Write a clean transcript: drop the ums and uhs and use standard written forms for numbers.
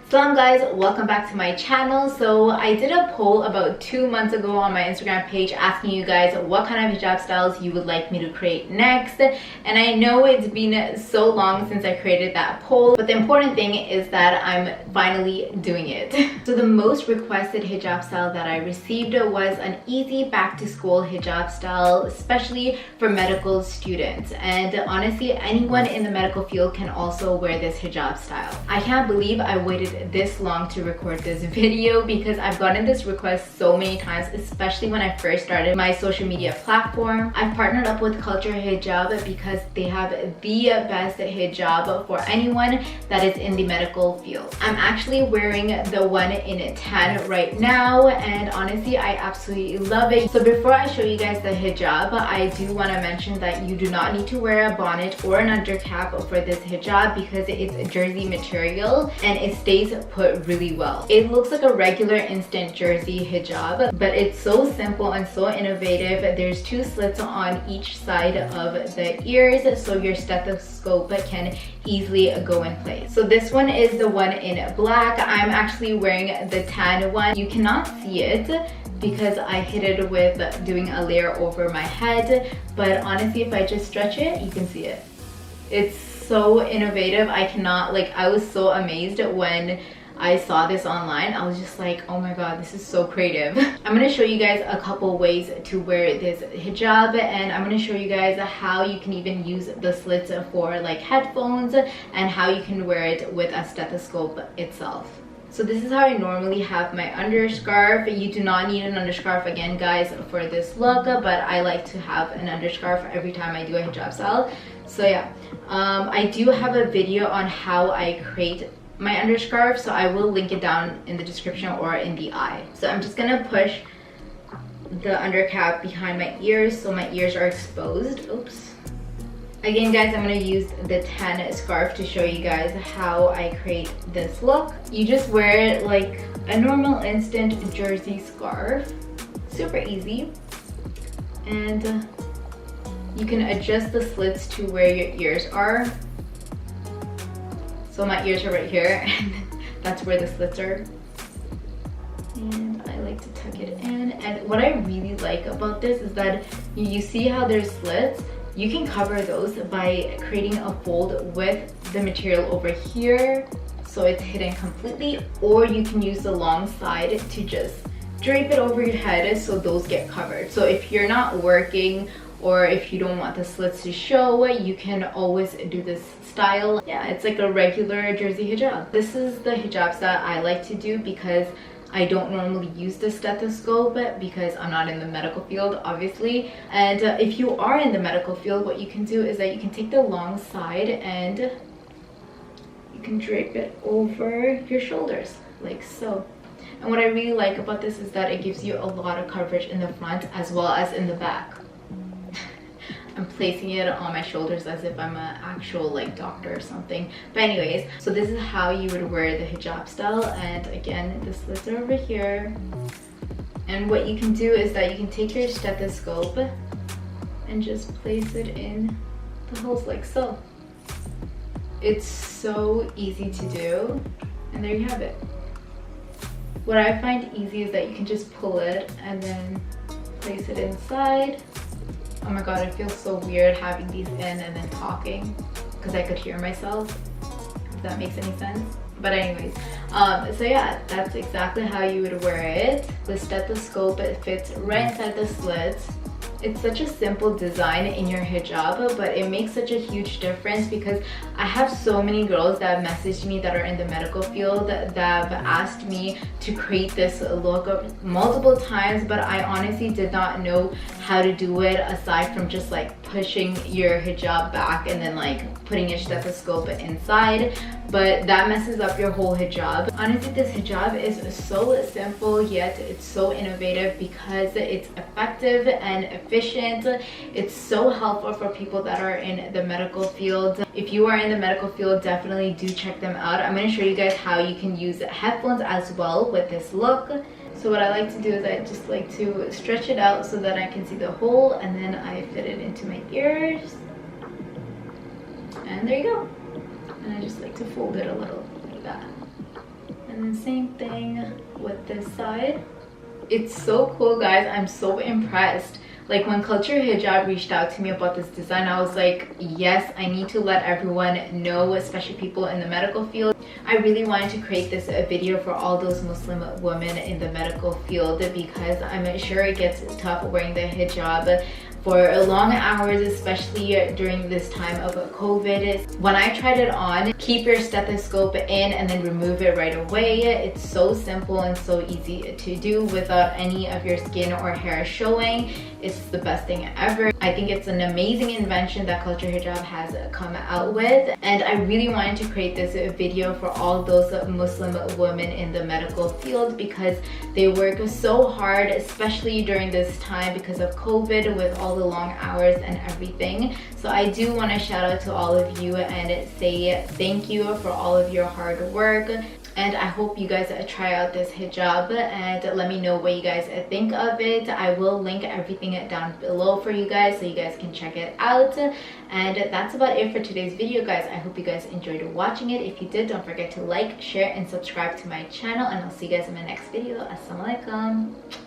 Salaam guys, welcome back to my channel. So I did a poll about 2 months ago on my Instagram page asking you guys what kind of hijab styles you would like me to create next, and I know it's been so long since I created that poll, but the important thing is that I'm finally doing it. So the most requested hijab style that I received was an easy back to school hijab style, especially for medical students, and honestly anyone in the medical field can also wear this hijab style. I can't believe I waited this long to record this video because I've gotten this request so many times, especially when I first started my social media platform. I've partnered up with Culture HIjab because they have the best hijab for anyone that is in the medical field. I'm actually wearing the one in tan right now, and honestly I absolutely love it. So before I show you guys the hijab, I do want to mention that you do not need to wear a bonnet or an undercap for this hijab because it's jersey material and it stays put really well. It looks like a regular instant jersey hijab, but it's so simple and so innovative. There's 2 slits on each side of the ears so your stethoscope can easily go in place. So this one is the one in black. I'm actually wearing the tan one. You cannot see it because I hid it with doing a layer over my head, but honestly if I just stretch it, you can see it. It's so innovative. I was so amazed when I saw this online. I was just like, oh my god, this is so creative. I'm gonna show you guys a couple ways to wear this hijab, and I'm gonna show you guys how you can even use the slits for like headphones and how you can wear it with a stethoscope itself. So this is how I normally have my underscarf. You do not need an underscarf again guys for this look, but I like to have an underscarf every time I do a hijab style. So yeah, I do have a video on how I create my underscarf, so I will link it down in the description or in the eye. So I'm just gonna push the undercap behind my ears so my ears are exposed. Oops. Again guys, I'm gonna use the tan scarf to show you guys how I create this look. You just wear it like a normal instant jersey scarf. Super easy. And you can adjust the slits to where your ears are. So my ears are right here and that's where the slits are. And I like to tuck it in. And what I really like about this is that you see how there's slits? You can cover those by creating a fold with the material over here so it's hidden completely, or you can use the long side to just drape it over your head so those get covered. So if you're not working or if you don't want the slits to show, you can always do this style. Yeah, it's like a regular jersey hijab. This is the hijabs that I like to do because I don't normally use the stethoscope because I'm not in the medical field, obviously. And if you are in the medical field, what you can do is that you can take the long side and you can drape it over your shoulders, like so. And what I really like about this is that it gives you a lot of coverage in the front as well as in the back. I'm placing it on my shoulders as if I'm an actual like doctor or something. But anyways, so this is how you would wear the hijab style. And again, the slits are over here. And what you can do is that you can take your stethoscope and just place it in the holes like so. It's so easy to do. And there you have it. What I find easy is that you can just pull it and then place it inside. Oh my god, it feels so weird having these in and then talking because I could hear myself, if that makes any sense. But anyways, so yeah, that's exactly how you would wear it. The stethoscope, it fits right inside the slits. It's such a simple design in your hijab, but it makes such a huge difference because I have so many girls that have messaged me that are in the medical field that have asked me to create this look multiple times, but I honestly did not know how to do it aside from just like pushing your hijab back and then like putting your stethoscope inside. But that messes up your whole hijab. Honestly, this hijab is so simple, yet it's so innovative because it's effective and efficient. It's so helpful for people that are in the medical field. If you are in the medical field, definitely do check them out. I'm going to show you guys how you can use headphones as well with this look. So what I like to do is I just like to stretch it out so that I can see the hole, and then I fit it into my ears. And there you go. And I just like to fold it a little like that. And same thing with this side. It's so cool, guys. I'm so impressed. Like, when Culture Hijab reached out to me about this design, I was like, yes, I need to let everyone know, especially people in the medical field. I really wanted to create this video for all those Muslim women in the medical field, because I'm sure it gets tough wearing the hijab for long hours, especially during this time of COVID. When I tried it on, keep your stethoscope in and then remove it right away. It's so simple and so easy to do without any of your skin or hair showing. It's the best thing ever. I think it's an amazing invention that Culture Hijab has come out with, and I really wanted to create this video for all those Muslim women in the medical field, because they work so hard, especially during this time because of COVID, with all the long hours and everything. So I do want to shout out to all of you and say thank you for all of your hard work. And I hope you guys try out this hijab and let me know what you guys think of it. I will link everything down below for you guys so you guys can check it out. And that's about it for today's video, guys. I hope you guys enjoyed watching it. If you did, don't forget to like, share, and subscribe to my channel. And I'll see you guys in my next video. Assalamu alaikum.